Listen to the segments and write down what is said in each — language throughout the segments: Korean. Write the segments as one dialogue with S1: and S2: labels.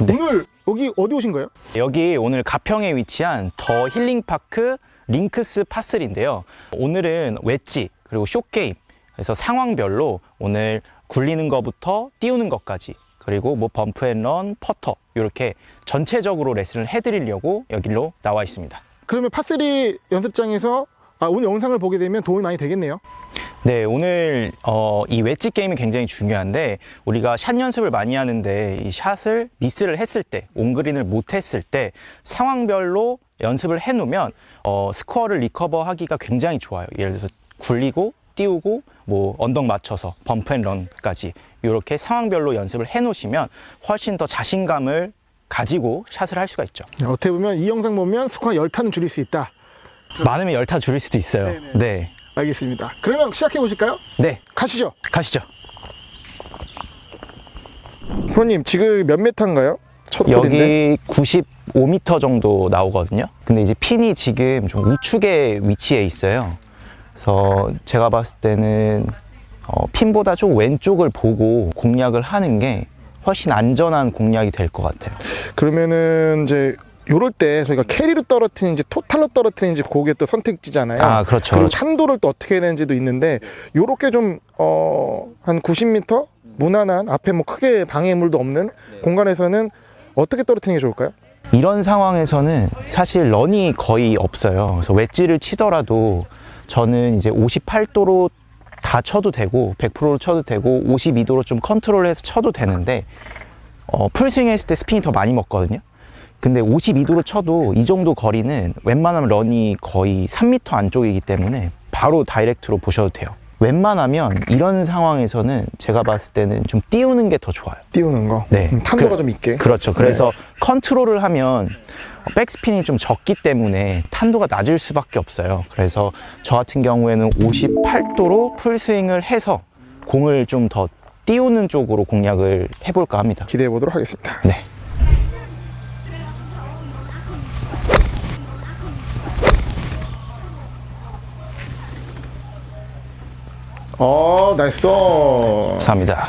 S1: 네.
S2: 오늘 여기 어디 오신 거예요?
S1: 여기 오늘 가평에 위치한 더 힐링파크 링크스 파3인데요. 오늘은 웨지 그리고 숏게임, 그래서 상황별로 오늘 굴리는 것부터 띄우는 것까지, 그리고 뭐 범프앤런, 퍼터, 이렇게 전체적으로 레슨을 해드리려고 여기로 나와 있습니다.
S2: 그러면 파3 연습장에서 오늘 영상을 보게 되면 도움이 많이 되겠네요.
S1: 네, 오늘 이 웨지 게임이 굉장히 중요한데, 우리가 샷 연습을 많이 하는데 이 샷을 미스를 했을 때, 온그린을 못 했을 때 상황별로 연습을 해 놓으면 스코어를 리커버 하기가 굉장히 좋아요. 예를 들어서 굴리고 띄우고 뭐 언덕 맞춰서 범프앤런까지 이렇게 상황별로 연습을 해 놓으시면 훨씬 더 자신감을 가지고 샷을 할 수가 있죠.
S2: 어떻게 보면 이 영상 보면 스코어 10타는 줄일 수 있다.
S1: 많으면 10타 줄일 수도 있어요.
S2: 네네.
S1: 네.
S2: 알겠습니다. 그러면 시작해 보실까요?
S1: 네,
S2: 가시죠.
S1: 가시죠.
S2: 프로님 지금 몇 메타인가요? 첫 홀인데.
S1: 여기 95m 정도 나오거든요. 근데 이제 핀이 지금 좀 우측에 위치해 있어요. 그래서 제가 봤을 때는 핀보다 좀 왼쪽을 보고 공략을 하는 게 훨씬 안전한 공략이 될 것 같아요.
S2: 그러면은 이제 요럴 때 저희가 캐리로 떨어뜨리는지 토탈로 떨어뜨리는지 그게 또 선택지잖아요.
S1: 아, 그렇죠.
S2: 그리고
S1: 그렇죠.
S2: 탄도를 또 어떻게 해야 되는지도 있는데 요렇게 좀 한 90m 무난한 앞에 뭐 크게 방해물도 없는 공간에서는 어떻게 떨어뜨리는 게 좋을까요?
S1: 이런 상황에서는 사실 런이 거의 없어요. 그래서 웨지를 치더라도 저는 이제 58도로 다 쳐도 되고 100%로 쳐도 되고 52도로 좀 컨트롤해서 쳐도 되는데 풀스윙 했을 때 스핀이 더 많이 먹거든요. 근데 52도로 쳐도 이 정도 거리는 웬만하면 런이 거의 3m 안쪽이기 때문에 바로 다이렉트로 보셔도 돼요. 웬만하면 이런 상황에서는 제가 봤을 때는 좀 띄우는 게 더 좋아요.
S2: 띄우는 거.
S1: 네.
S2: 탄도가 좀 있게.
S1: 그렇죠. 그래서 컨트롤을 하면 백스핀이 좀 적기 때문에 탄도가 낮을 수밖에 없어요. 그래서 저 같은 경우에는 58도로 풀스윙을 해서 공을 좀 더 띄우는 쪽으로 공략을 해볼까 합니다.
S2: 기대해 보도록 하겠습니다.
S1: 네.
S2: 나이스.
S1: 감사합니다.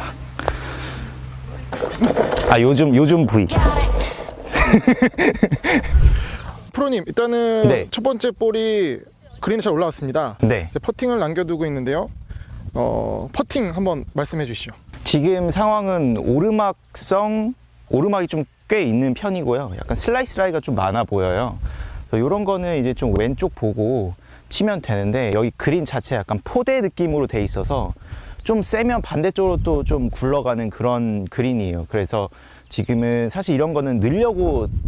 S1: 요즘 부위.
S2: 프로님 일단은
S1: 네.
S2: 첫 번째 볼이 그린에 잘 올라왔습니다.
S1: 네.
S2: 이제 퍼팅을 남겨두고 있는데요. 퍼팅 한번 말씀해 주시죠.
S1: 지금 상황은 오르막이 좀 꽤 있는 편이고요. 약간 슬라이스 라이가 좀 많아 보여요. 이런 거는 이제 좀 왼쪽 보고 치면 되는데, 여기 그린 자체 약간 포대 느낌으로 돼 있어서 좀 세면 반대쪽으로 또 좀 굴러가는 그런 그린이에요. 그래서 지금은 사실 이런 거는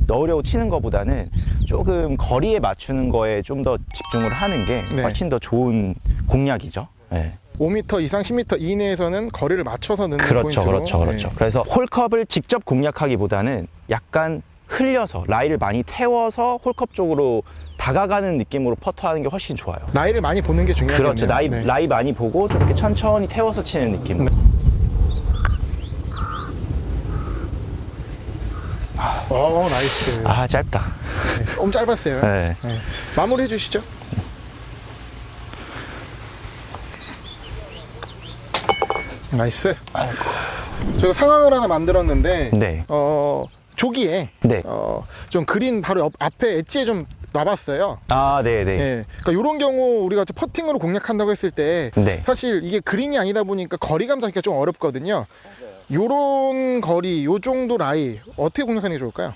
S1: 넣으려고 치는 것보다는 조금 거리에 맞추는 거에 좀 더 집중을 하는 게
S2: 네.
S1: 훨씬 더 좋은 공략이죠. 네.
S2: 5m 이상 10m 이내에서는 거리를 맞춰서 넣는
S1: 그렇죠,
S2: 포인트로.
S1: 그렇죠.
S2: 네.
S1: 그래서 홀컵을 직접 공략하기보다는 약간 흘려서 라이를 많이 태워서 홀컵 쪽으로 다가가는 느낌으로 퍼터하는 게 훨씬 좋아요.
S2: 라이를 많이 보는 게 중요하겠네요.
S1: 그렇죠.
S2: 네.
S1: 라이 많이 보고 좀 이렇게 천천히 태워서 치는 느낌.
S2: 네. 나이스.
S1: 짧다.
S2: 네, 조금 짧았어요.
S1: 네.
S2: 네. 마무리 해주시죠. 나이스. 저희가 상황을 하나 만들었는데
S1: 네.
S2: 조기에
S1: 네.
S2: 좀 그린 바로 앞에 엣지에 좀 놔봤어요.
S1: 네네.
S2: 예. 그러니까 이런 경우 우리가 퍼팅으로 공략한다고 했을 때
S1: 네.
S2: 사실 이게 그린이 아니다 보니까 거리감 잡기가 좀 어렵거든요. 요런 거리, 요 정도 라이 어떻게 공략하는 게 좋을까요?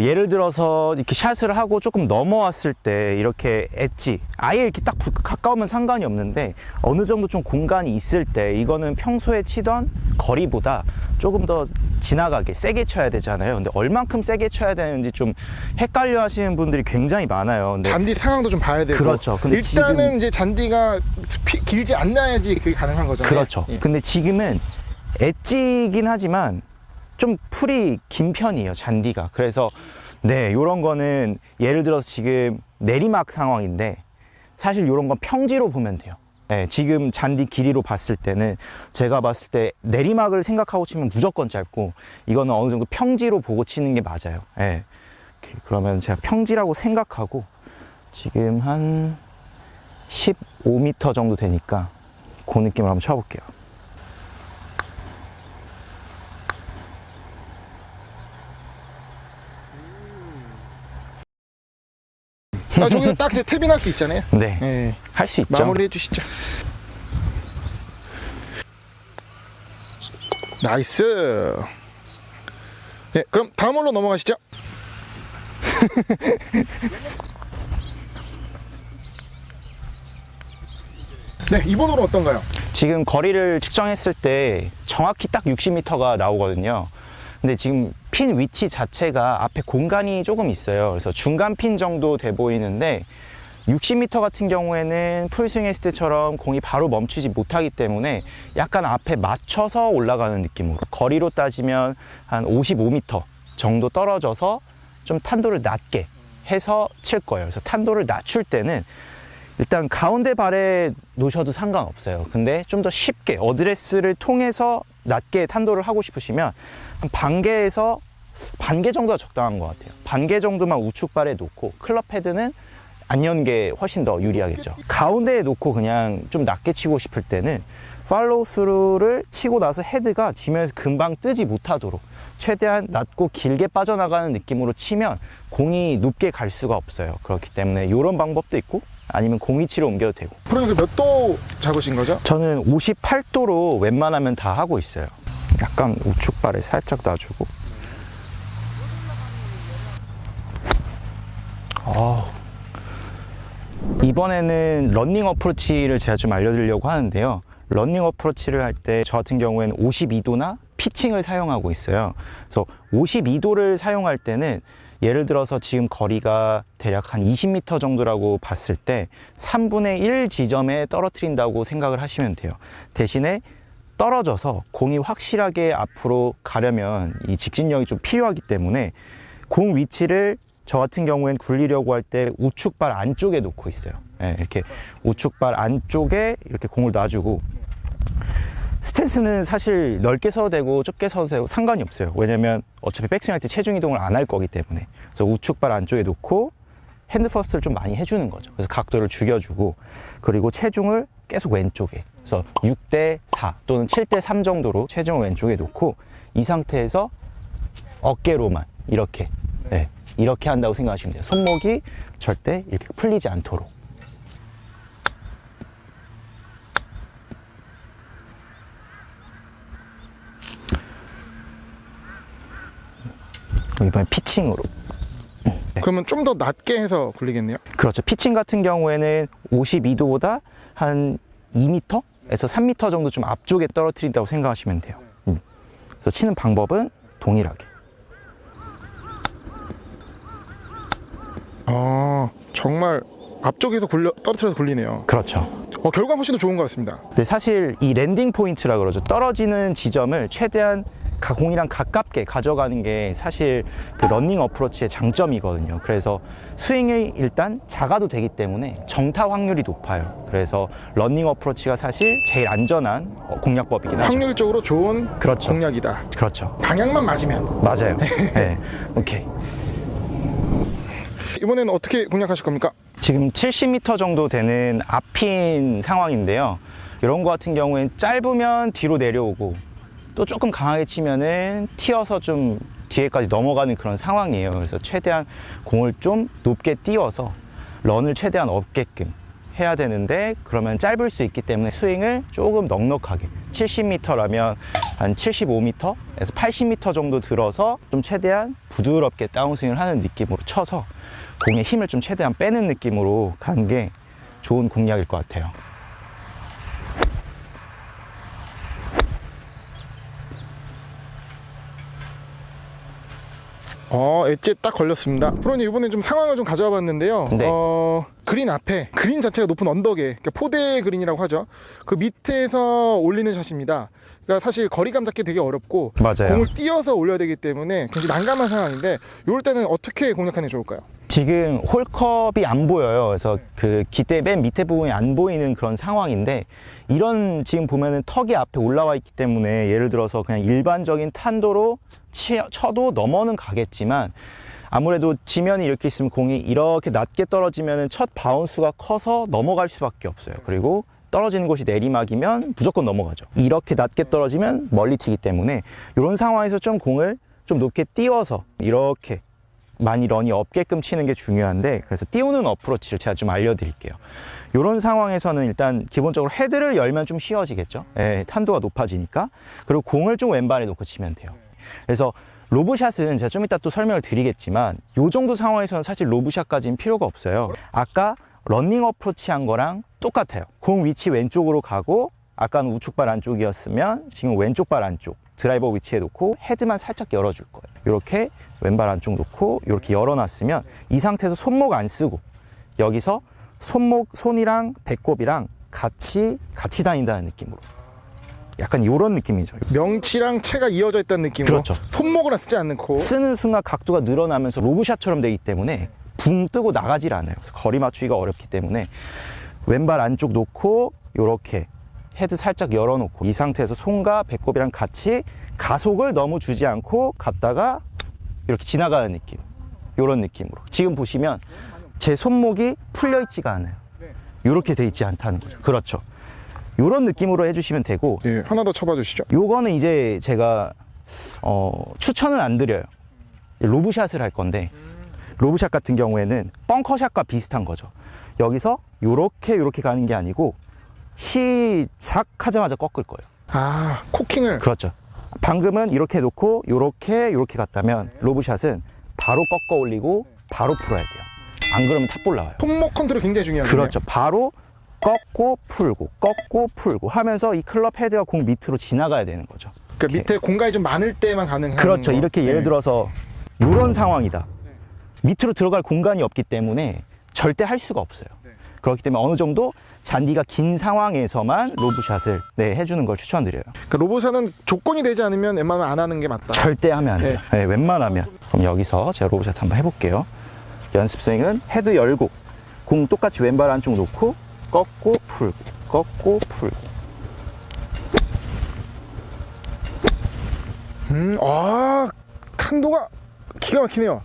S1: 예를 들어서 이렇게 샷을 하고 조금 넘어왔을 때 이렇게 엣지 아예 이렇게 딱 가까우면 상관이 없는데, 어느 정도 좀 공간이 있을 때 이거는 평소에 치던 거리보다 조금 더 지나가게 세게 쳐야 되잖아요. 근데 얼만큼 세게 쳐야 되는지 좀 헷갈려 하시는 분들이 굉장히 많아요. 근데
S2: 잔디 상황도 좀 봐야 되고.
S1: 그렇죠. 근데
S2: 일단은
S1: 지금
S2: 이제 잔디가 길지 않나야지 그게 가능한 거잖아요.
S1: 그렇죠.
S2: 예.
S1: 근데 지금은 엣지긴 하지만 좀 풀이 긴 편이에요, 잔디가. 그래서 네, 요런 거는 예를 들어서 지금 내리막 상황인데 사실 요런 건 평지로 보면 돼요. 네, 지금 잔디 길이로 봤을 때는 제가 봤을 때 내리막을 생각하고 치면 무조건 짧고, 이거는 어느 정도 평지로 보고 치는 게 맞아요. 네. 그러면 제가 평지라고 생각하고 지금 한 15m 정도 되니까 그 느낌을 한번 쳐볼게요.
S2: 저기 딱 이제 탭인할 수 있잖아요.
S1: 네.
S2: 예.
S1: 할 수 있죠.
S2: 마무리해 주시죠. 나이스. 네, 그럼 다음 홀로 넘어가시죠. 네, 이번 홀은 어떤가요?
S1: 지금 거리를 측정했을 때 정확히 딱 60m가 나오거든요. 근데 지금 핀 위치 자체가 앞에 공간이 조금 있어요. 그래서 중간 핀 정도 돼 보이는데 60m 같은 경우에는 풀스윙 했을 때처럼 공이 바로 멈추지 못하기 때문에 약간 앞에 맞춰서 올라가는 느낌으로, 거리로 따지면 한 55m 정도 떨어져서 좀 탄도를 낮게 해서 칠 거예요. 그래서 탄도를 낮출 때는 일단 가운데 발에 놓으셔도 상관없어요. 근데 좀 더 쉽게 어드레스를 통해서 낮게 탄도를 하고 싶으시면 한 반개에서 반개 정도가 적당한 것 같아요. 반개 정도만 우측 발에 놓고 클럽 헤드는 안 연 게 훨씬 더 유리하겠죠. 가운데에 놓고 그냥 좀 낮게 치고 싶을 때는 팔로우 스루를 치고 나서 헤드가 지면에서 금방 뜨지 못하도록 최대한 낮고 길게 빠져나가는 느낌으로 치면 공이 높게 갈 수가 없어요. 그렇기 때문에 이런 방법도 있고, 아니면 공 위치로 옮겨도 되고.
S2: 프로님 몇 도 잡으신 거죠?
S1: 저는 58도로 웬만하면 다 하고 있어요. 약간 우측 발에 살짝 놔주고. 이번에는 러닝 어프로치를 제가 좀 알려드리려고 하는데요. 러닝 어프로치를 할 때 저 같은 경우에는 52도나 피칭을 사용하고 있어요. 그래서 52도를 사용할 때는 예를 들어서 지금 거리가 대략 한 20m 정도라고 봤을 때 3분의 1 지점에 떨어뜨린다고 생각을 하시면 돼요. 대신에 떨어져서 공이 확실하게 앞으로 가려면 이 직진력이 좀 필요하기 때문에 공 위치를 저 같은 경우엔 굴리려고 할 때 우측 발 안쪽에 놓고 있어요. 네, 이렇게 우측 발 안쪽에 이렇게 공을 놔주고, 스탠스는 사실 넓게 서도 되고 좁게 서도 되고 상관이 없어요. 왜냐면 어차피 백스윙 할 때 체중 이동을 안 할 거기 때문에. 그래서 우측 발 안쪽에 놓고 핸드 퍼스트를 좀 많이 해주는 거죠. 그래서 각도를 죽여주고, 그리고 체중을 계속 왼쪽에, 그래서 6대 4 또는 7대 3 정도로 체중을 왼쪽에 놓고, 이 상태에서 어깨로만 이렇게, 네, 이렇게 한다고 생각하시면 돼요. 손목이 절대 이렇게 풀리지 않도록. 이번엔 피칭으로.
S2: 그러면 좀 더 낮게 해서 굴리겠네요.
S1: 그렇죠. 피칭 같은 경우에는 52도보다 한 2m에서 3m 정도 좀 앞쪽에 떨어뜨린다고 생각하시면 돼요. 그래서 치는 방법은 동일하게.
S2: 정말 앞쪽에서 떨어뜨려서 굴리네요.
S1: 그렇죠.
S2: 결과는 훨씬 더 좋은 것 같습니다.
S1: 근데 사실 이 랜딩 포인트라 그러죠. 떨어지는 지점을 최대한 공이랑 가깝게 가져가는 게 사실 그 러닝 어프로치의 장점이거든요. 그래서 스윙이 일단 작아도 되기 때문에 정타 확률이 높아요. 그래서 러닝 어프로치가 사실 제일 안전한 공략법이긴 하죠.
S2: 확률적으로 좋은
S1: 그렇죠.
S2: 공략이다.
S1: 그렇죠.
S2: 방향만 맞으면.
S1: 맞아요. 네. 오케이.
S2: 이번에는 어떻게 공략하실 겁니까?
S1: 지금 70m 정도 되는 앞핀 상황인데요. 이런 거 같은 경우엔 짧으면 뒤로 내려오고, 또 조금 강하게 치면은 튀어서 좀 뒤에까지 넘어가는 그런 상황이에요. 그래서 최대한 공을 좀 높게 띄워서 런을 최대한 없게끔 해야 되는데, 그러면 짧을 수 있기 때문에 스윙을 조금 넉넉하게 70m라면 한 75m에서 80m 정도 들어서 좀 최대한 부드럽게 다운스윙을 하는 느낌으로 쳐서 공의 힘을 좀 최대한 빼는 느낌으로 가는 게 좋은 공략일 것 같아요.
S2: 엣지에 딱 걸렸습니다. 프로님 이번에 좀 상황을 좀 가져와 봤는데요.
S1: 네.
S2: 그린 앞에, 그린 자체가 높은 언덕에, 그러니까 포대 그린이라고 하죠. 그 밑에서 올리는 샷입니다. 그러니까 사실 거리감 잡기 되게 어렵고,
S1: 맞아요.
S2: 공을 띄어서 올려야 되기 때문에 굉장히 난감한 상황인데, 이럴 때는 어떻게 공략하는 게 좋을까요?
S1: 지금 홀컵이 안 보여요. 그래서 그 기대 맨 밑에 부분이 안 보이는 그런 상황인데, 이런 지금 보면은 턱이 앞에 올라와 있기 때문에 예를 들어서 그냥 일반적인 탄도로 쳐도 넘어는 가겠지만, 아무래도 지면이 이렇게 있으면 공이 이렇게 낮게 떨어지면은 첫 바운스가 커서 넘어갈 수밖에 없어요. 그리고 떨어지는 곳이 내리막이면 무조건 넘어가죠. 이렇게 낮게 떨어지면 멀리 튀기 때문에 이런 상황에서 좀 공을 좀 높게 띄워서 이렇게 많이 런이 없게끔 치는 게 중요한데, 그래서 띄우는 어프로치를 제가 좀 알려드릴게요. 이런 상황에서는 일단 기본적으로 헤드를 열면 좀 쉬워지겠죠. 예, 탄도가 높아지니까. 그리고 공을 좀 왼발에 놓고 치면 돼요. 그래서 로브샷은 제가 좀 이따 또 설명을 드리겠지만 이 정도 상황에서는 사실 로브샷까지는 필요가 없어요. 아까 런닝 어프로치 한 거랑 똑같아요. 공 위치 왼쪽으로 가고, 아까는 우측발 안쪽이었으면 지금 왼쪽 발 안쪽 드라이버 위치에 놓고 헤드만 살짝 열어줄 거예요. 이렇게 왼발 안쪽 놓고 이렇게 열어놨으면 이 상태에서 손목 안 쓰고 여기서 손이랑 배꼽이랑 같이 다닌다는 느낌으로, 약간 이런 느낌이죠.
S2: 명치랑 채가 이어져 있다는 느낌으로.
S1: 그렇죠.
S2: 손목을 쓰지 않고.
S1: 쓰는 순간 각도가 늘어나면서 로브샷처럼 되기 때문에 붕 뜨고 나가질 않아요. 그래서 거리 맞추기가 어렵기 때문에 왼발 안쪽 놓고 이렇게 헤드 살짝 열어놓고 이 상태에서 손과 배꼽이랑 같이 가속을 너무 주지 않고 갔다가 이렇게 지나가는 느낌, 이런 느낌으로. 지금 보시면 제 손목이 풀려 있지가 않아요. 이렇게 돼 있지 않다는 거죠. 그렇죠. 이런 느낌으로 해주시면 되고,
S2: 예, 하나 더 쳐봐 주시죠.
S1: 요거는 이제 제가 추천은 안 드려요. 로브샷을 할 건데, 로브샷 같은 경우에는 벙커샷과 비슷한 거죠. 여기서 요렇게 가는 게 아니고 시작하자마자 꺾을 거예요.
S2: 아, 코킹을.
S1: 그렇죠. 방금은 이렇게 놓고 요렇게 갔다면 로브샷은 바로 꺾어 올리고 바로 풀어야 돼요. 안 그러면 탑볼 나와요.
S2: 손목 컨트롤 굉장히 중요하네요.
S1: 그렇죠. 바로 꺾고 풀고 하면서 이 클럽 헤드가 공 밑으로 지나가야 되는 거죠.
S2: 그러니까 밑에 공간이 좀 많을 때만 가능한.
S1: 그렇죠.
S2: 거.
S1: 이렇게 예를
S2: 네.
S1: 들어서 이런 상황이다. 밑으로 들어갈 공간이 없기 때문에 절대 할 수가 없어요. 그렇기 때문에 어느 정도 잔디가 긴 상황에서만 로브샷을 해주는 걸 추천드려요.
S2: 그러니까 로브샷은 조건이 되지 않으면 웬만하면 안 하는 게 맞다.
S1: 절대 하면 안 돼요. 네, 웬만하면. 그럼 여기서 제가 로브샷 한번 해볼게요. 연습 스윙은 헤드 열고 공 똑같이 왼발 안쪽 놓고 꺾고 풀고.
S2: 아, 탄도가 기가 막히네요.